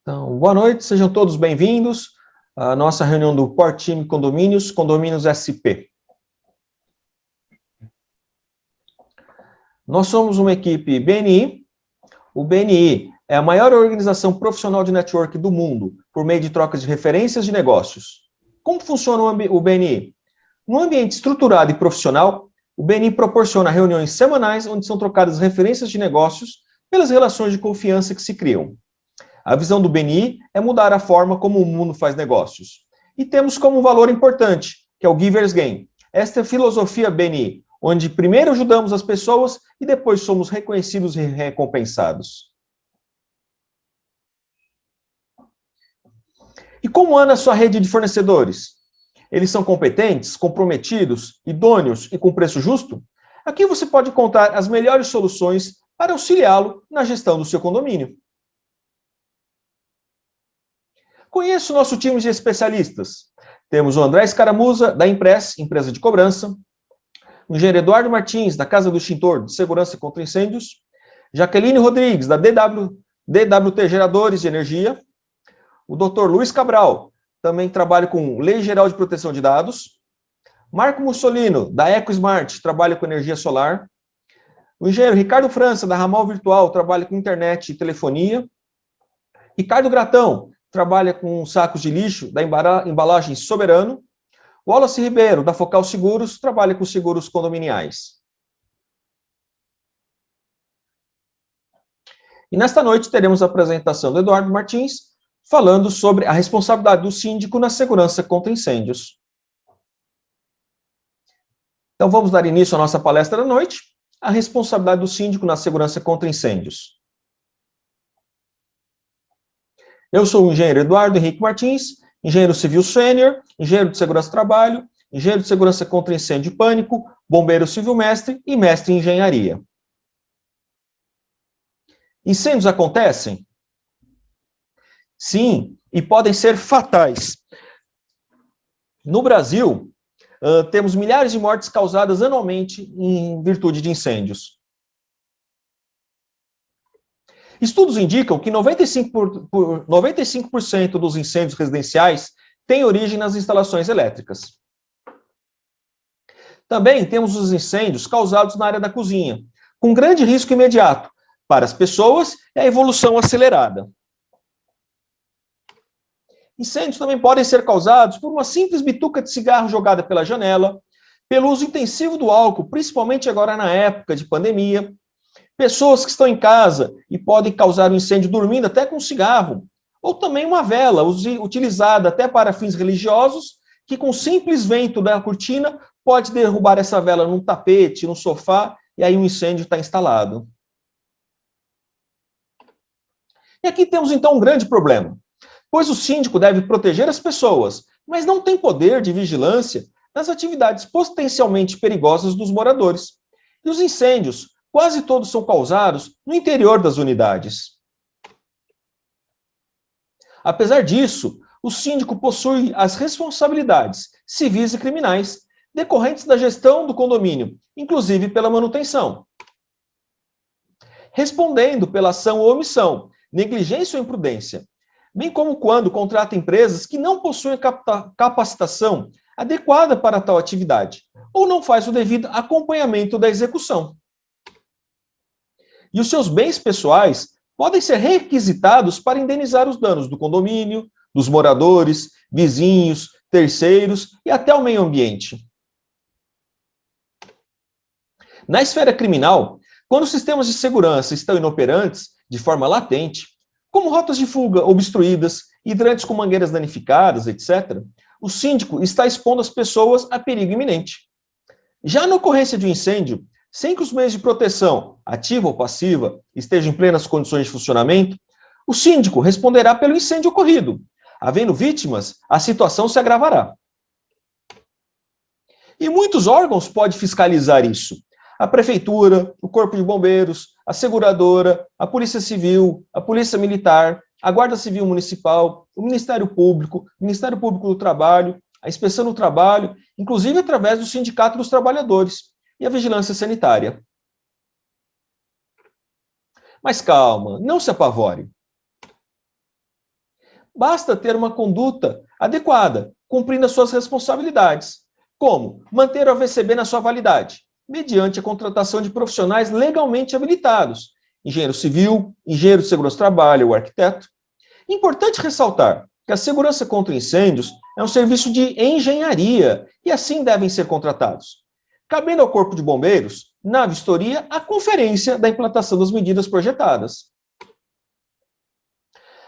Então, boa noite, sejam todos bem-vindos à nossa reunião do Port Time Condomínios, Condomínios SP. Nós somos uma equipe BNI. O BNI é a maior organização profissional de network do mundo, por meio de trocas de referências de negócios. Como funciona o BNI? Num ambiente estruturado e profissional, o BNI proporciona reuniões semanais onde são trocadas referências de negócios pelas relações de confiança que se criam. A visão do BNI é mudar a forma como o mundo faz negócios. E temos como um valor importante, que é o Giver's Gain. Esta é a filosofia BNI, onde primeiro ajudamos as pessoas e depois somos reconhecidos e recompensados. E como anda a sua rede de fornecedores? Eles são competentes, comprometidos, idôneos e com preço justo? Aqui você pode encontrar as melhores soluções para auxiliá-lo na gestão do seu condomínio. Conheço o nosso time de especialistas. Temos o André Escaramuza, da Impress, empresa de cobrança. O engenheiro Eduardo Martins, da Casa do Extintor, de Segurança contra Incêndios. Jaqueline Rodrigues, da DWT Geradores de Energia. O Dr. Luiz Cabral, também trabalha com Lei Geral de Proteção de Dados. Marco Mussolino, da EcoSmart, trabalha com energia solar. O engenheiro Ricardo França, da Ramal Virtual, trabalha com internet e telefonia. Ricardo Gratão, trabalha com sacos de lixo da embalagem Soberano. Wallace Ribeiro, da Focal Seguros, trabalha com seguros condominiais. E nesta noite teremos a apresentação do Eduardo Martins, falando sobre a responsabilidade do síndico na segurança contra incêndios. Então vamos dar início à nossa palestra da noite, a responsabilidade do síndico na segurança contra incêndios. Eu sou o engenheiro Eduardo Henrique Martins, engenheiro civil sênior, engenheiro de segurança do trabalho, engenheiro de segurança contra incêndio e pânico, bombeiro civil mestre e mestre em engenharia. Incêndios acontecem? Sim, e podem ser fatais. No Brasil, temos milhares de mortes causadas anualmente em virtude de incêndios. Estudos indicam que 95% dos incêndios residenciais têm origem nas instalações elétricas. Também temos os incêndios causados na área da cozinha, com grande risco imediato para as pessoas e a evolução acelerada. Incêndios também podem ser causados por uma simples bituca de cigarro jogada pela janela, pelo uso intensivo do álcool, principalmente agora na época de pandemia, pessoas que estão em casa e podem causar um incêndio dormindo até com cigarro, ou também uma vela utilizada até para fins religiosos, que com simples vento da cortina pode derrubar essa vela num tapete, num sofá, e aí um incêndio está instalado. E aqui temos então um grande problema, pois o síndico deve proteger as pessoas, mas não tem poder de vigilância nas atividades potencialmente perigosas dos moradores. E os incêndios, quase todos são causados no interior das unidades. Apesar disso, o síndico possui as responsabilidades civis e criminais decorrentes da gestão do condomínio, inclusive pela manutenção. Respondendo pela ação ou omissão, negligência ou imprudência, bem como quando contrata empresas que não possuem capacitação adequada para tal atividade, ou não faz o devido acompanhamento da execução. E os seus bens pessoais podem ser requisitados para indenizar os danos do condomínio, dos moradores, vizinhos, terceiros e até o meio ambiente. Na esfera criminal, quando os sistemas de segurança estão inoperantes de forma latente, como rotas de fuga obstruídas, hidrantes com mangueiras danificadas, etc., o síndico está expondo as pessoas a perigo iminente. Já na ocorrência de um incêndio, sem que os meios de proteção, ativa ou passiva, estejam em plenas condições de funcionamento, o síndico responderá pelo incêndio ocorrido. Havendo vítimas, a situação se agravará. E muitos órgãos podem fiscalizar isso. A prefeitura, o corpo de bombeiros, a seguradora, a polícia civil, a polícia militar, a guarda civil municipal, o Ministério Público do Trabalho, a inspeção do trabalho, inclusive através do Sindicato dos Trabalhadores e a vigilância sanitária. Mas calma, não se apavore. Basta ter uma conduta adequada, cumprindo as suas responsabilidades, como manter o AVCB na sua validade, mediante a contratação de profissionais legalmente habilitados, engenheiro civil, engenheiro de segurança do trabalho ou arquiteto. Importante ressaltar que a segurança contra incêndios é um serviço de engenharia e assim devem ser contratados, cabendo ao Corpo de Bombeiros, na vistoria, a conferência da implantação das medidas projetadas.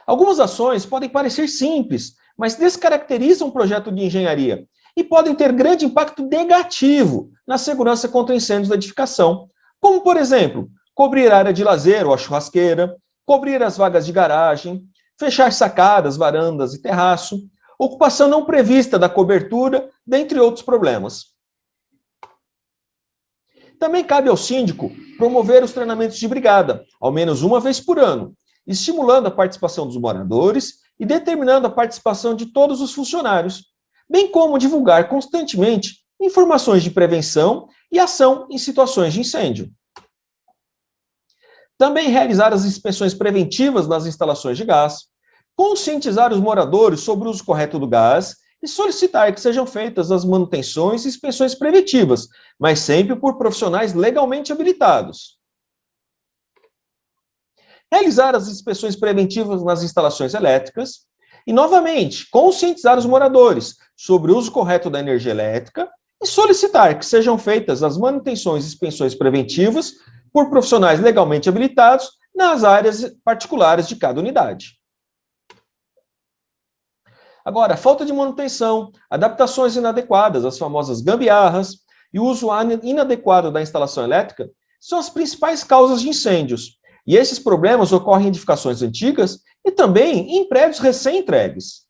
Algumas ações podem parecer simples, mas descaracterizam o projeto de engenharia e podem ter grande impacto negativo na segurança contra incêndios da edificação, como, por exemplo, cobrir a área de lazer ou a churrasqueira, cobrir as vagas de garagem, fechar sacadas, varandas e terraço, ocupação não prevista da cobertura, dentre outros problemas. Também cabe ao síndico promover os treinamentos de brigada, ao menos uma vez por ano, estimulando a participação dos moradores e determinando a participação de todos os funcionários, bem como divulgar constantemente informações de prevenção e ação em situações de incêndio. Também realizar as inspeções preventivas nas instalações de gás, conscientizar os moradores sobre o uso correto do gás e solicitar que sejam feitas as manutenções e inspeções preventivas, mas sempre por profissionais legalmente habilitados. Realizar as inspeções preventivas nas instalações elétricas e, novamente, conscientizar os moradores sobre o uso correto da energia elétrica e solicitar que sejam feitas as manutenções e inspeções preventivas por profissionais legalmente habilitados nas áreas particulares de cada unidade. Agora, falta de manutenção, adaptações inadequadas, as famosas gambiarras, e o uso inadequado da instalação elétrica são as principais causas de incêndios. E esses problemas ocorrem em edificações antigas e também em prédios recém-entregues.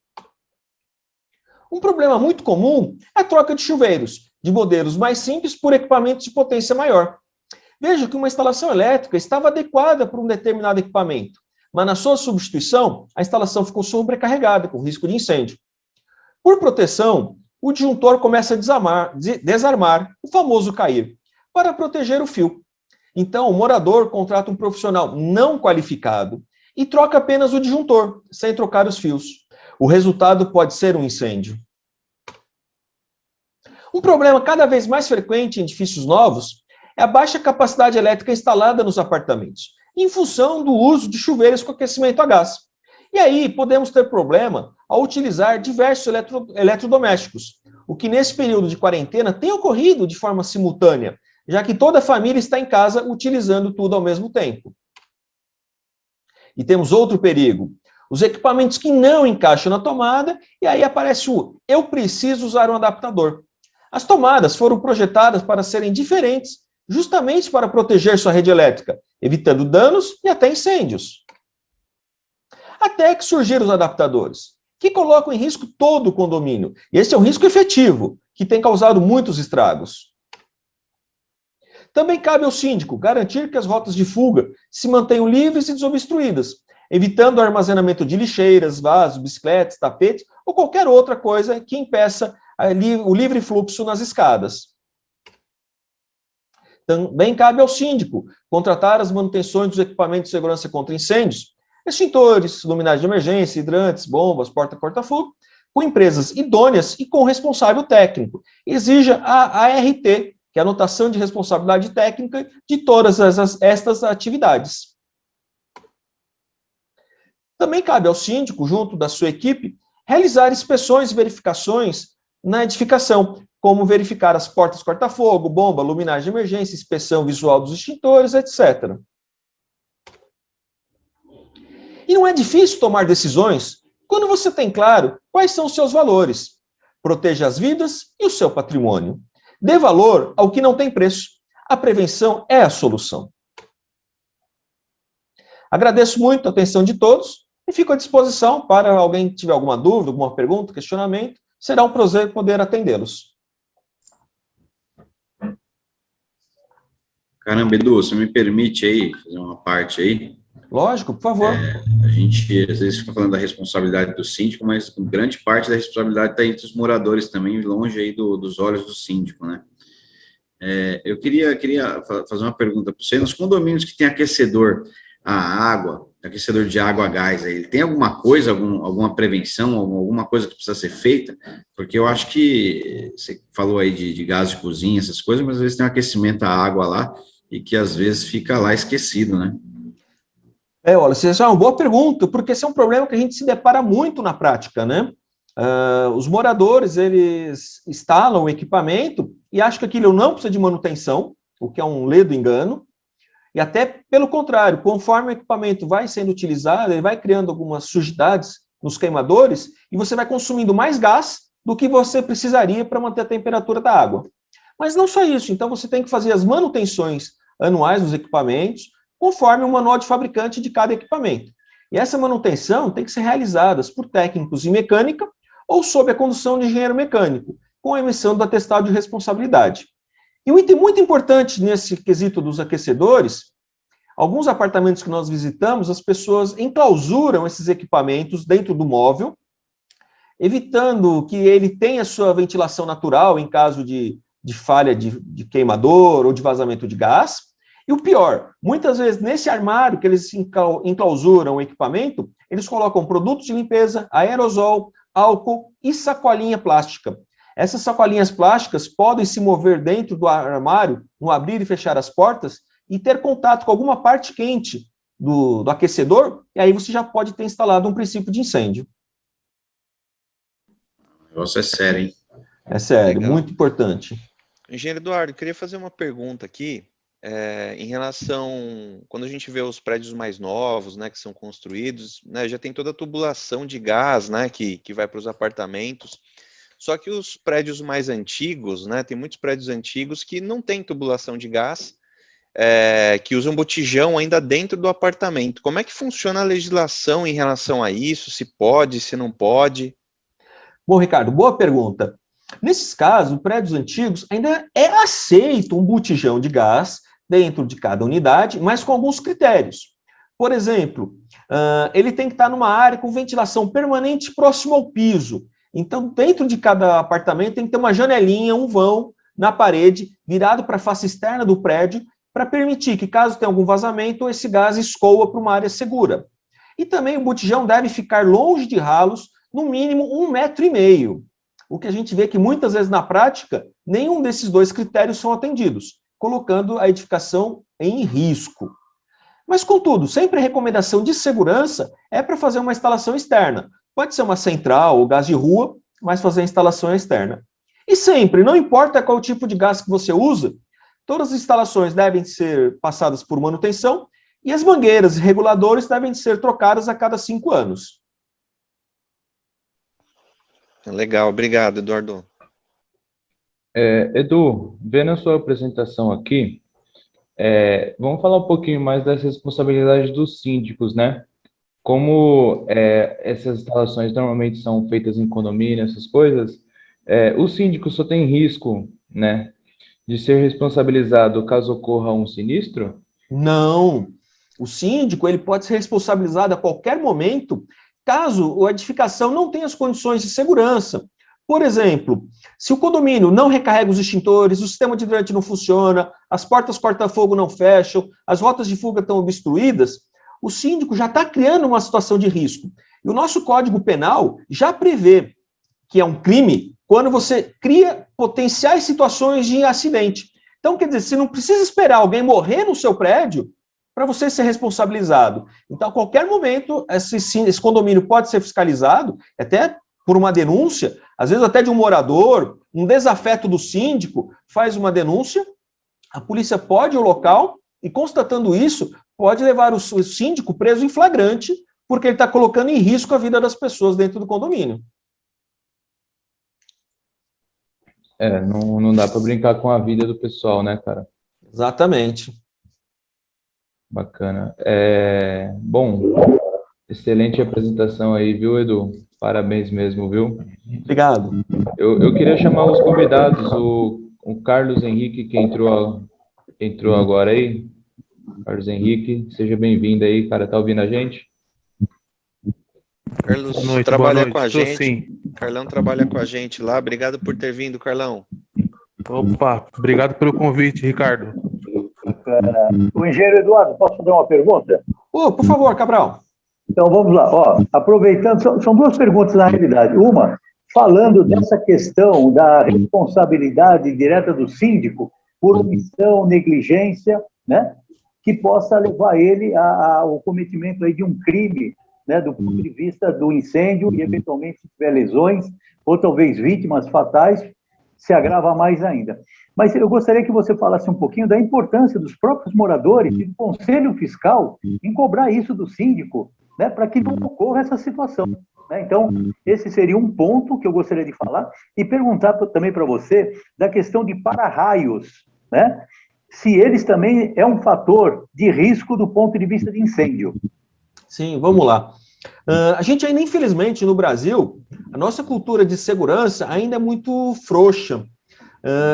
Um problema muito comum é a troca de chuveiros, de modelos mais simples por equipamentos de potência maior. Veja que uma instalação elétrica estava adequada para um determinado equipamento, mas na sua substituição, a instalação ficou sobrecarregada, com risco de incêndio. Por proteção, o disjuntor começa a desarmar, o famoso cair, para proteger o fio. Então, o morador contrata um profissional não qualificado e troca apenas o disjuntor, sem trocar os fios. O resultado pode ser um incêndio. Um problema cada vez mais frequente em edifícios novos é a baixa capacidade elétrica instalada nos apartamentos, em função do uso de chuveiros com aquecimento a gás. E aí podemos ter problema ao utilizar diversos eletrodomésticos, o que nesse período de quarentena tem ocorrido de forma simultânea, já que toda a família está em casa utilizando tudo ao mesmo tempo. E temos outro perigo, os equipamentos que não encaixam na tomada, e aí aparece o eu preciso usar um adaptador. As tomadas foram projetadas para serem diferentes, justamente para proteger sua rede elétrica, evitando danos e até incêndios. Até que surgiram os adaptadores, que colocam em risco todo o condomínio. E esse é um risco efetivo, que tem causado muitos estragos. Também cabe ao síndico garantir que as rotas de fuga se mantenham livres e desobstruídas, evitando o armazenamento de lixeiras, vasos, bicicletas, tapetes ou qualquer outra coisa que impeça o livre fluxo nas escadas. Também cabe ao síndico contratar as manutenções dos equipamentos de segurança contra incêndios, extintores, luminárias de emergência, hidrantes, bombas, porta-corta-fogo, com empresas idôneas e com responsável técnico. Exija a ART, que é a anotação de responsabilidade técnica de todas estas atividades. Também cabe ao síndico, junto da sua equipe, realizar inspeções e verificações na edificação, como verificar as portas corta-fogo, bomba, luminárias de emergência, inspeção visual dos extintores, etc. E não é difícil tomar decisões quando você tem claro quais são os seus valores. Proteja as vidas e o seu patrimônio. Dê valor ao que não tem preço. A prevenção é a solução. Agradeço muito a atenção de todos e fico à disposição para alguém que tiver alguma dúvida, alguma pergunta, questionamento. Será um prazer poder atendê-los. Caramba, Edu, você me permite aí fazer uma parte aí? Lógico, por favor. A gente, às vezes, fica falando da responsabilidade do síndico, mas grande parte da responsabilidade está entre os moradores também, longe aí dos olhos do síndico, né? Eu queria fazer uma pergunta para você. Nos condomínios que tem aquecedor, a água, aquecedor de água a gás, ele tem alguma coisa, alguma prevenção, alguma coisa que precisa ser feita? Porque eu acho que você falou aí de gás de cozinha, essas coisas, mas às vezes tem um aquecimento à água lá e que às vezes fica lá esquecido, né? Olha, essa é uma boa pergunta, porque esse é um problema que a gente se depara muito na prática, né? Os moradores, eles instalam o equipamento e acham que aquilo não precisa de manutenção, o que é um ledo engano, e até pelo contrário, conforme o equipamento vai sendo utilizado, ele vai criando algumas sujidades nos queimadores e você vai consumindo mais gás do que você precisaria para manter a temperatura da água. Mas não só isso, então você tem que fazer as manutenções anuais dos equipamentos, conforme o manual de fabricante de cada equipamento. E essa manutenção tem que ser realizada por técnicos em mecânica ou sob a condução de engenheiro mecânico, com a emissão do atestado de responsabilidade. E um item muito importante nesse quesito dos aquecedores, alguns apartamentos que nós visitamos, as pessoas enclausuram esses equipamentos dentro do móvel, evitando que ele tenha sua ventilação natural em caso de falha de queimador ou de vazamento de gás. E o pior, muitas vezes nesse armário que eles enclausuram o equipamento, eles colocam produtos de limpeza, aerosol, álcool e sacolinha plástica. Essas sacolinhas plásticas podem se mover dentro do armário, no abrir e fechar as portas, e ter contato com alguma parte quente do aquecedor, e aí você já pode ter instalado um princípio de incêndio. O negócio é sério, hein? É sério, Legal. muito importante. Engenheiro Eduardo, eu queria fazer uma pergunta aqui, em relação, quando a gente vê os prédios mais novos, né, que são construídos, né, já tem toda a tubulação de gás, né, que vai para os apartamentos. Só que os prédios mais antigos, né, tem muitos prédios antigos que não tem tubulação de gás, que usam botijão ainda dentro do apartamento. Como é que funciona a legislação em relação a isso? Se pode, se não pode? Bom, Ricardo, boa pergunta. Nesses casos, prédios antigos ainda é aceito um botijão de gás dentro de cada unidade, mas com alguns critérios. Por exemplo, ele tem que estar numa área com ventilação permanente próximo ao piso. Então, dentro de cada apartamento tem que ter uma janelinha, um vão na parede, virado para a face externa do prédio, para permitir que, caso tenha algum vazamento, esse gás escoa para uma área segura. E também o botijão deve ficar longe de ralos, no mínimo 1,5 metro. O que a gente vê que muitas vezes na prática, nenhum desses dois critérios são atendidos, colocando a edificação em risco. Mas, contudo, sempre a recomendação de segurança é para fazer uma instalação externa. Pode ser uma central ou gás de rua, mas fazer a instalação externa. E sempre, não importa qual tipo de gás que você usa, todas as instalações devem ser passadas por manutenção e as mangueiras e reguladores devem ser trocadas a cada 5 anos. Legal, obrigado, Eduardo. Edu, vendo a sua apresentação aqui, vamos falar um pouquinho mais das responsabilidades dos síndicos, né? Como essas instalações normalmente são feitas em condomínio, essas coisas, o síndico só tem risco, né, de ser responsabilizado caso ocorra um sinistro? Não. O síndico ele pode ser responsabilizado a qualquer momento caso a edificação não tenha as condições de segurança. Por exemplo, se o condomínio não recarrega os extintores, o sistema de hidrante não funciona, as portas corta-fogo não fecham, as rotas de fuga estão obstruídas, o síndico já está criando uma situação de risco. E o nosso Código Penal já prevê que é um crime quando você cria potenciais situações de acidente. Então, quer dizer, você não precisa esperar alguém morrer no seu prédio para você ser responsabilizado. Então, a qualquer momento, esse condomínio pode ser fiscalizado, até por uma denúncia, às vezes até de um morador, um desafeto do síndico, faz uma denúncia, a polícia pode ir ao local e, constatando isso, pode levar o síndico preso em flagrante, porque ele está colocando em risco a vida das pessoas dentro do condomínio. Não dá para brincar com a vida do pessoal, né, cara? Exatamente. Bacana. Bom, excelente apresentação aí, viu, Edu? Parabéns mesmo, viu? Obrigado. Eu queria chamar os convidados, o Carlos Henrique, que entrou agora aí. Carlos Henrique, seja bem-vindo aí, cara. Tá ouvindo a gente? Carlos trabalha com a gente. Sim. Carlão trabalha com a gente lá. Obrigado por ter vindo, Carlão. Opa, obrigado pelo convite, Ricardo. O engenheiro Eduardo, posso fazer uma pergunta? Ô, por favor, Cabral. Então, vamos lá. Ó, aproveitando, são duas perguntas na realidade. Uma, falando dessa questão da responsabilidade direta do síndico por omissão, negligência, né, que possa levar ele ao cometimento aí de um crime, né, do ponto de vista do incêndio e, eventualmente, se tiver lesões, ou talvez vítimas fatais, se agrava mais ainda. Mas eu gostaria que você falasse um pouquinho da importância dos próprios moradores e do Conselho Fiscal em cobrar isso do síndico, né, para que não ocorra essa situação. Né? Então, esse seria um ponto que eu gostaria de falar e perguntar também para você da questão de para-raios, né? Se eles também é um fator de risco do ponto de vista de incêndio. Sim, vamos lá. A gente ainda, infelizmente, no Brasil, a nossa cultura de segurança ainda é muito frouxa.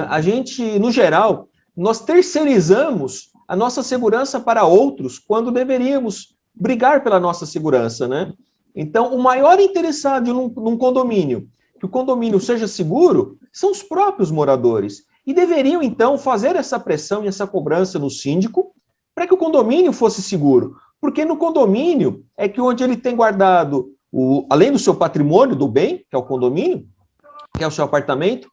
A gente, no geral, nós terceirizamos a nossa segurança para outros quando deveríamos brigar pela nossa segurança, né? Então, o maior interessado num condomínio, que o condomínio seja seguro, são os próprios moradores. E deveriam, então, fazer essa pressão e essa cobrança no síndico para que o condomínio fosse seguro. Porque no condomínio é que onde ele tem guardado, além do seu patrimônio, do bem, que é o condomínio, que é o seu apartamento,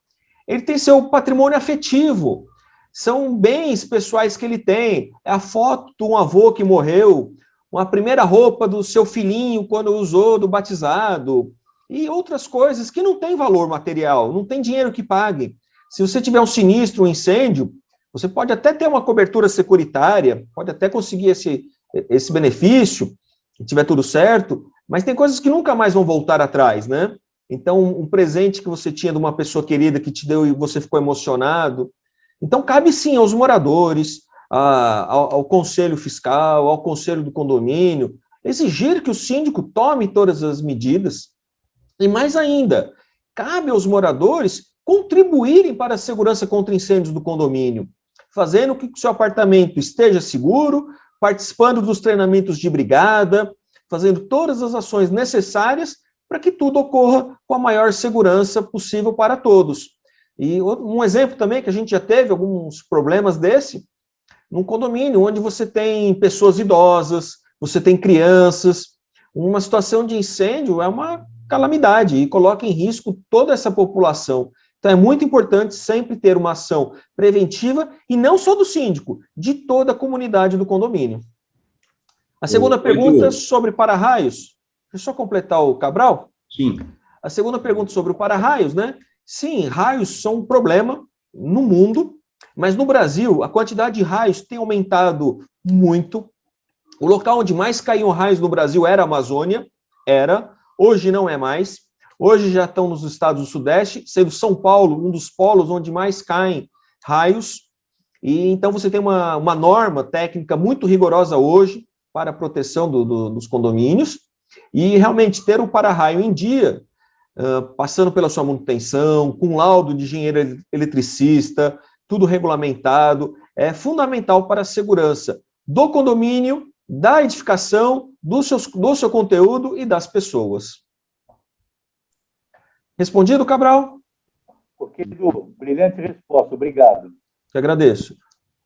ele tem seu patrimônio afetivo. São bens pessoais que ele tem. É a foto de um avô que morreu, uma primeira roupa do seu filhinho quando usou do batizado, e outras coisas que não têm valor material, não tem dinheiro que pague. Se você tiver um sinistro, um incêndio, você pode até ter uma cobertura securitária, pode até conseguir esse benefício, se tiver tudo certo, mas tem coisas que nunca mais vão voltar atrás, né? Então, um presente que você tinha de uma pessoa querida que te deu e você ficou emocionado. Então, cabe sim aos moradores, ao Conselho Fiscal, ao Conselho do Condomínio, exigir que o síndico tome todas as medidas. E mais ainda, cabe aos moradores contribuírem para a segurança contra incêndios do condomínio, fazendo com que o seu apartamento esteja seguro, participando dos treinamentos de brigada, fazendo todas as ações necessárias para que tudo ocorra com a maior segurança possível para todos. E um exemplo também, que a gente já teve alguns problemas desse, num condomínio onde você tem pessoas idosas, você tem crianças, uma situação de incêndio é uma calamidade e coloca em risco toda essa população. Então é muito importante sempre ter uma ação preventiva, e não só do síndico, de toda a comunidade do condomínio. A segunda pergunta é sobre para-raios. Deixa eu só completar o Cabral. Sim. A segunda pergunta sobre o para-raios, né? Sim, raios são um problema no mundo, mas no Brasil a quantidade de raios tem aumentado muito. O local onde mais caíam raios no Brasil era a Amazônia, hoje não é mais. Hoje já estão nos estados do Sudeste, sendo São Paulo um dos polos onde mais caem raios. E então você tem uma norma técnica muito rigorosa hoje para a proteção dos condomínios. E realmente ter o para-raio em dia, passando pela sua manutenção, com laudo de engenheiro eletricista, tudo regulamentado, é fundamental para a segurança do condomínio, da edificação, do seu conteúdo e das pessoas. Respondido, Cabral? Ok, Edu, brilhante resposta, obrigado. Eu agradeço.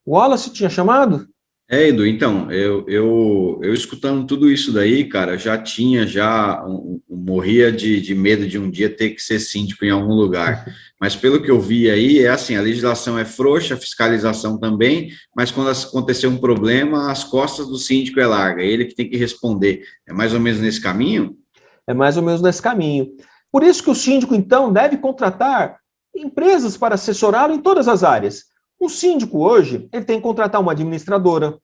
O Wallace tinha chamado? Edu, então, eu escutando tudo isso daí, cara, morria de medo de um dia ter que ser síndico em algum lugar, mas pelo que eu vi aí, é assim, a legislação é frouxa, a fiscalização também, mas quando acontecer um problema, as costas do síndico é larga, é ele que tem que responder. É mais ou menos nesse caminho? É mais ou menos nesse caminho. Por isso que o síndico, então, deve contratar empresas para assessorá-lo em todas as áreas. O síndico hoje, ele tem que contratar uma administradora,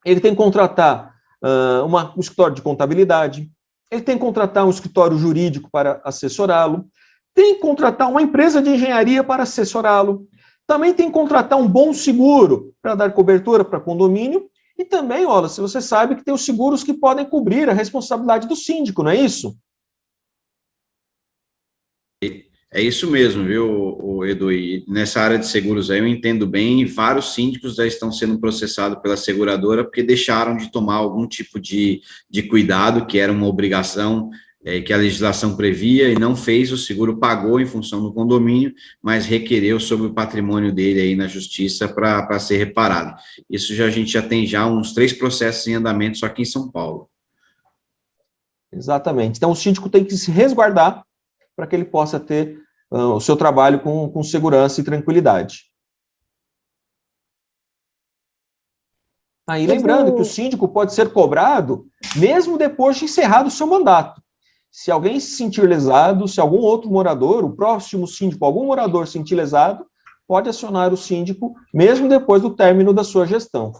ele tem que contratar um escritório de contabilidade, ele tem que contratar um escritório jurídico para assessorá-lo, tem que contratar uma empresa de engenharia para assessorá-lo, também tem que contratar um bom seguro para dar cobertura para condomínio, e também, olha, se você sabe que tem os seguros que podem cobrir a responsabilidade do síndico, não é isso? É isso mesmo, viu, Edu? E nessa área de seguros aí eu entendo bem, vários síndicos já estão sendo processados pela seguradora porque deixaram de tomar algum tipo de cuidado, que era uma obrigação que a legislação previa e não fez, o seguro pagou em função do condomínio, mas requereu sobre o patrimônio dele aí na justiça para ser reparado. Isso a gente já tem uns 3 processos em andamento só aqui em São Paulo. Exatamente. Então, o síndico tem que se resguardar para que ele possa ter o seu trabalho com segurança e tranquilidade. Aí, lembrando que o síndico pode ser cobrado mesmo depois de encerrado o seu mandato. Se alguém se sentir lesado, se algum outro morador, o próximo síndico, algum morador se sentir lesado, pode acionar o síndico mesmo depois do término da sua gestão.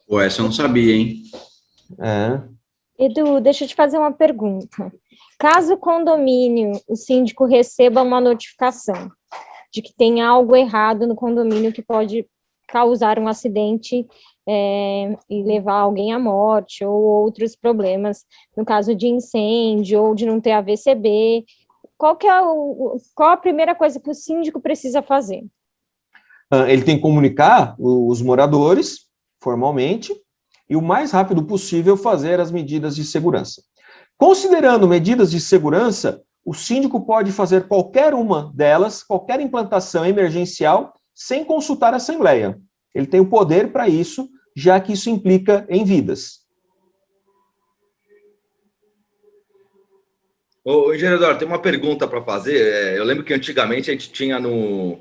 Pô, essa eu não sabia, hein? Edu, deixa eu te fazer uma pergunta. Caso o condomínio, o síndico receba uma notificação de que tem algo errado no condomínio que pode causar um acidente e levar alguém à morte ou outros problemas, no caso de incêndio ou de não ter AVCB, qual a primeira coisa que o síndico precisa fazer? Ele tem que comunicar os moradores formalmente e o mais rápido possível fazer as medidas de segurança. Considerando medidas de segurança, o síndico pode fazer qualquer uma delas, qualquer implantação emergencial, sem consultar a Assembleia. Ele tem o poder para isso, já que isso implica em vidas. Ô, engenheiro Eduardo, tem uma pergunta para fazer. Eu lembro que antigamente a gente tinha no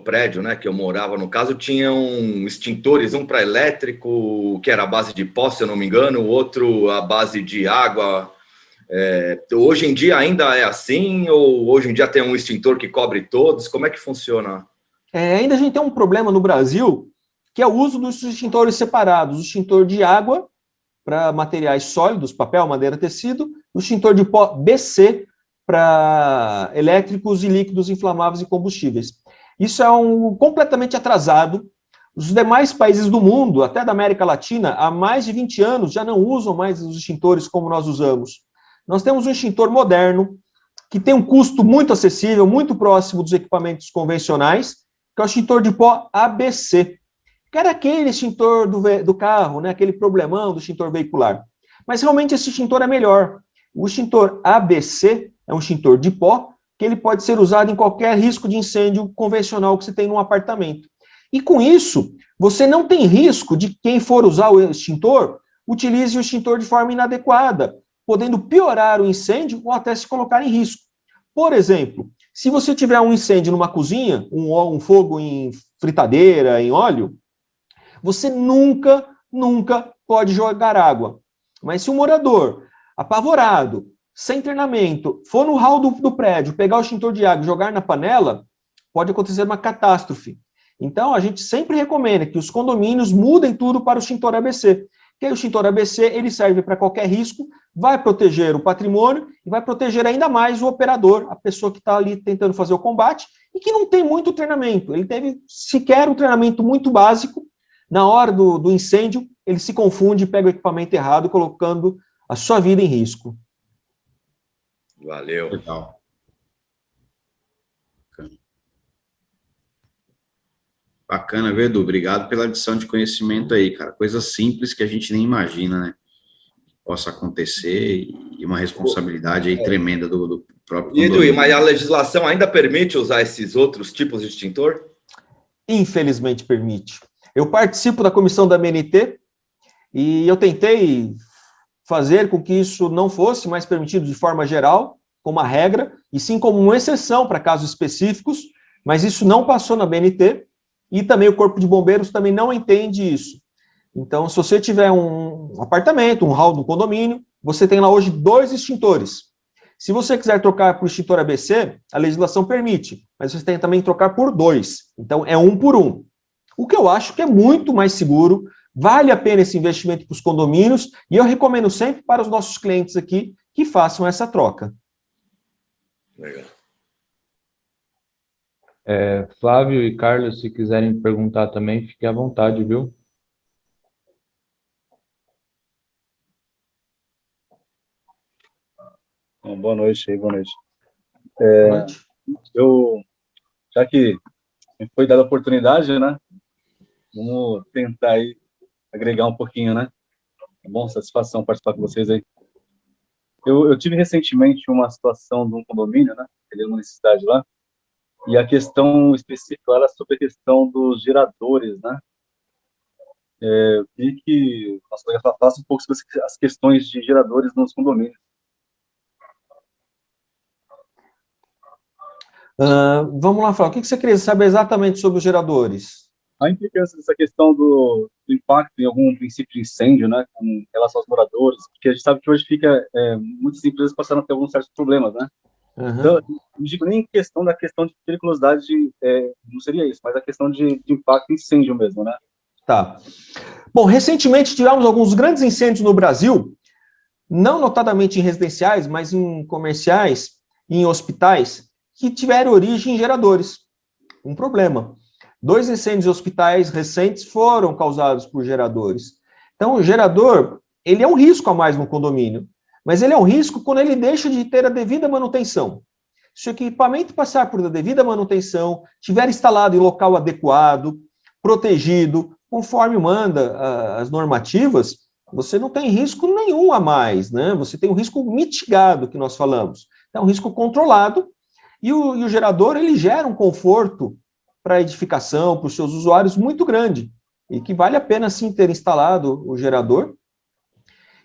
prédio, né, que eu morava, no caso, tinham extintores, um para elétrico, que era a base de pó, se eu não me engano, o outro a base de água. Hoje em dia ainda é assim? Ou hoje em dia tem um extintor que cobre todos? Como é que funciona? Ainda a gente tem um problema no Brasil, que é o uso dos extintores separados. O extintor de água para materiais sólidos, papel, madeira, tecido, o extintor de pó BC para elétricos e líquidos inflamáveis e combustíveis. Isso é completamente atrasado. Os demais países do mundo, até da América Latina, há mais de 20 anos já não usam mais os extintores como nós usamos. Nós temos um extintor moderno, que tem um custo muito acessível, muito próximo dos equipamentos convencionais, que é o extintor de pó ABC, que era aquele extintor do carro, né, aquele problemão do extintor veicular. Mas realmente esse extintor é melhor. O extintor ABC é um extintor de pó, que ele pode ser usado em qualquer risco de incêndio convencional que você tem num apartamento. E com isso, você não tem risco de quem for usar o extintor, utilize o extintor de forma inadequada, podendo piorar o incêndio ou até se colocar em risco. Por exemplo, se você tiver um incêndio numa cozinha, um fogo em fritadeira, em óleo, você nunca pode jogar água. Mas se o morador, apavorado, sem treinamento, for no hall do prédio, pegar o extintor de água e jogar na panela, pode acontecer uma catástrofe. Então, a gente sempre recomenda que os condomínios mudem tudo para o extintor ABC. Que o extintor ABC, ele serve para qualquer risco, vai proteger o patrimônio e vai proteger ainda mais o operador, a pessoa que está ali tentando fazer o combate e que não tem muito treinamento. Ele teve sequer um treinamento muito básico. Na hora do incêndio, ele se confunde e pega o equipamento errado, colocando a sua vida em risco. Valeu. Legal. Bacana, viu, Edu? Obrigado pela adição de conhecimento aí, cara. Coisas simples que a gente nem imagina, né? Possa acontecer e uma responsabilidade aí tremenda do próprio E, Edu, condomínio. mas a legislação ainda permite usar esses outros tipos de extintor? Infelizmente permite. Eu participo da comissão da BNT e eu tentei fazer com que isso não fosse mais permitido de forma geral, como uma regra, e sim como uma exceção para casos específicos, mas isso não passou na BNT, e também o Corpo de Bombeiros também não entende isso. Então, se você tiver um apartamento, um hall do condomínio, você tem lá hoje 2 extintores. Se você quiser trocar para o extintor ABC, a legislação permite, mas você tem também que trocar por 2. Então, é 1 por 1. O que eu acho que é muito mais seguro, vale a pena esse investimento para os condomínios, e eu recomendo sempre para os nossos clientes aqui que façam essa troca. Legal. Flávio e Carlos, se quiserem perguntar também, fiquem à vontade, viu? Boa noite aí, boa noite. Boa noite. Já que foi dada a oportunidade, né? Vamos tentar aí agregar um pouquinho, né? Tá bom? Satisfação participar com vocês aí. Eu tive recentemente uma situação de um condomínio, né? Ele uma necessidade lá, e a questão específica era sobre a questão dos geradores, né? Eu queria que nossa colega falasse um pouco sobre as questões de geradores nos condomínios. Vamos lá, Flávio. O que você queria saber exatamente sobre os geradores? A implicância dessa questão do impacto em algum princípio de incêndio, né, com relação aos moradores, porque a gente sabe que hoje muitas empresas passaram a ter alguns certos problemas, né? Uhum. Então, não digo nem da questão de periculosidade, não seria isso, mas a questão de impacto em incêndio mesmo, né? Tá. Bom, recentemente tivemos alguns grandes incêndios no Brasil, não notadamente em residenciais, mas em comerciais e em hospitais, que tiveram origem em geradores. Um problema. 2 incêndios em hospitais recentes foram causados por geradores. Então, o gerador, ele é um risco a mais no condomínio, mas ele é um risco quando ele deixa de ter a devida manutenção. Se o equipamento passar por a devida manutenção, tiver instalado em local adequado, protegido, conforme manda as normativas, você não tem risco nenhum a mais, né? Você tem um risco mitigado, que nós falamos. É um risco controlado, e o gerador, ele gera um conforto para a edificação, para os seus usuários, muito grande, e que vale a pena, sim, ter instalado o gerador.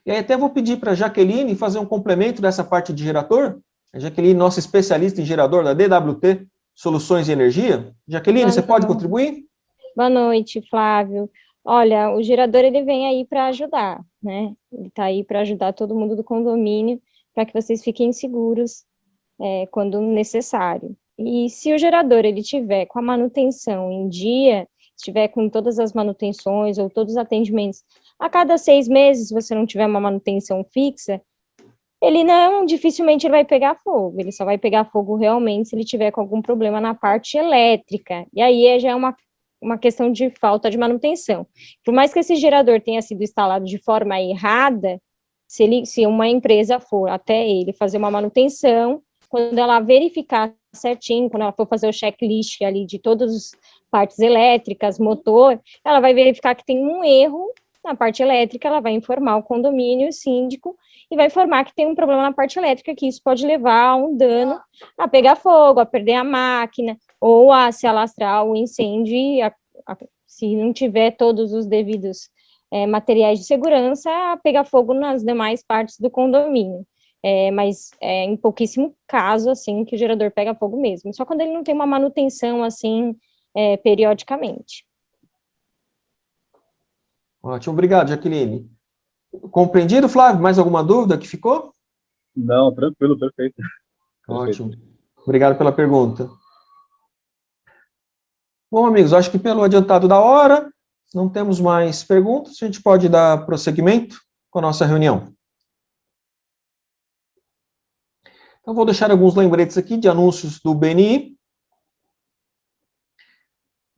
E aí até vou pedir para a Jaqueline fazer um complemento dessa parte de gerador. A Jaqueline, nossa especialista em gerador da DWT Soluções de Energia. Jaqueline, você pode contribuir? Boa noite, Flávio. Olha, o gerador, ele vem aí para ajudar, né? Ele está aí para ajudar todo mundo do condomínio, para que vocês fiquem seguros quando necessário. E se o gerador, ele tiver com a manutenção em dia, estiver com todas as manutenções ou todos os atendimentos, a cada 6 meses, se você não tiver uma manutenção fixa, ele dificilmente ele vai pegar fogo, ele só vai pegar fogo realmente se ele tiver com algum problema na parte elétrica, e aí já é uma questão de falta de manutenção. Por mais que esse gerador tenha sido instalado de forma errada, se uma empresa for até ele fazer uma manutenção, quando ela verificar certinho, quando ela for fazer o checklist ali de todas as partes elétricas, motor, ela vai verificar que tem um erro na parte elétrica, ela vai informar o condomínio, o síndico, e vai informar que tem um problema na parte elétrica, que isso pode levar a um dano, a pegar fogo, a perder a máquina, ou a se alastrar o incêndio, se não tiver todos os devidos materiais de segurança, a pegar fogo nas demais partes do condomínio. Mas em pouquíssimo caso, assim, que o gerador pega fogo mesmo. Só quando ele não tem uma manutenção, assim, periodicamente. Ótimo, obrigado, Jaqueline. Compreendido, Flávio? Mais alguma dúvida que ficou? Não, tranquilo, perfeito. Ótimo. Obrigado pela pergunta. Bom, amigos, acho que pelo adiantado da hora, não temos mais perguntas, a gente pode dar prosseguimento com a nossa reunião. Então, vou deixar alguns lembretes aqui de anúncios do BNI.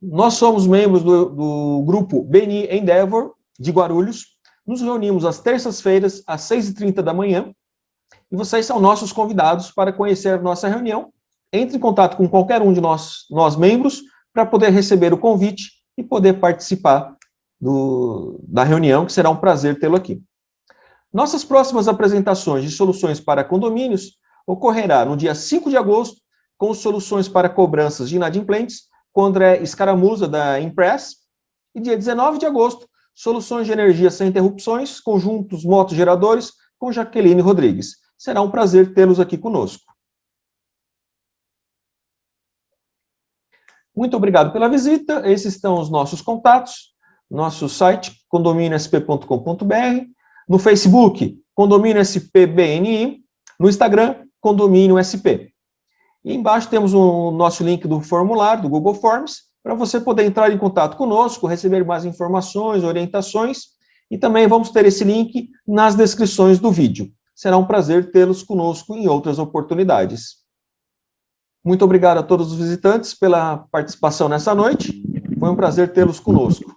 Nós somos membros do grupo BNI Endeavor, de Guarulhos. Nos reunimos às terças-feiras, às 6h30 da manhã. E vocês são nossos convidados para conhecer a nossa reunião. Entre em contato com qualquer um de nós membros, para poder receber o convite e poder participar da reunião, que será um prazer tê-lo aqui. Nossas próximas apresentações de soluções para condomínios ocorrerá no dia 5 de agosto, com soluções para cobranças de inadimplentes, com André Escaramuza, da Impress, e dia 19 de agosto, soluções de energia sem interrupções, conjuntos motogeradores, com Jaqueline Rodrigues. Será um prazer tê-los aqui conosco. Muito obrigado pela visita. Esses estão os nossos contatos. Nosso site, condominiosp.com.br. No Facebook, Condomínio SP BNI. No Instagram, Condomínio SP. E embaixo temos o nosso link do formulário, do Google Forms, para você poder entrar em contato conosco, receber mais informações, orientações, e também vamos ter esse link nas descrições do vídeo. Será um prazer tê-los conosco em outras oportunidades. Muito obrigado a todos os visitantes pela participação nessa noite. Foi um prazer tê-los conosco.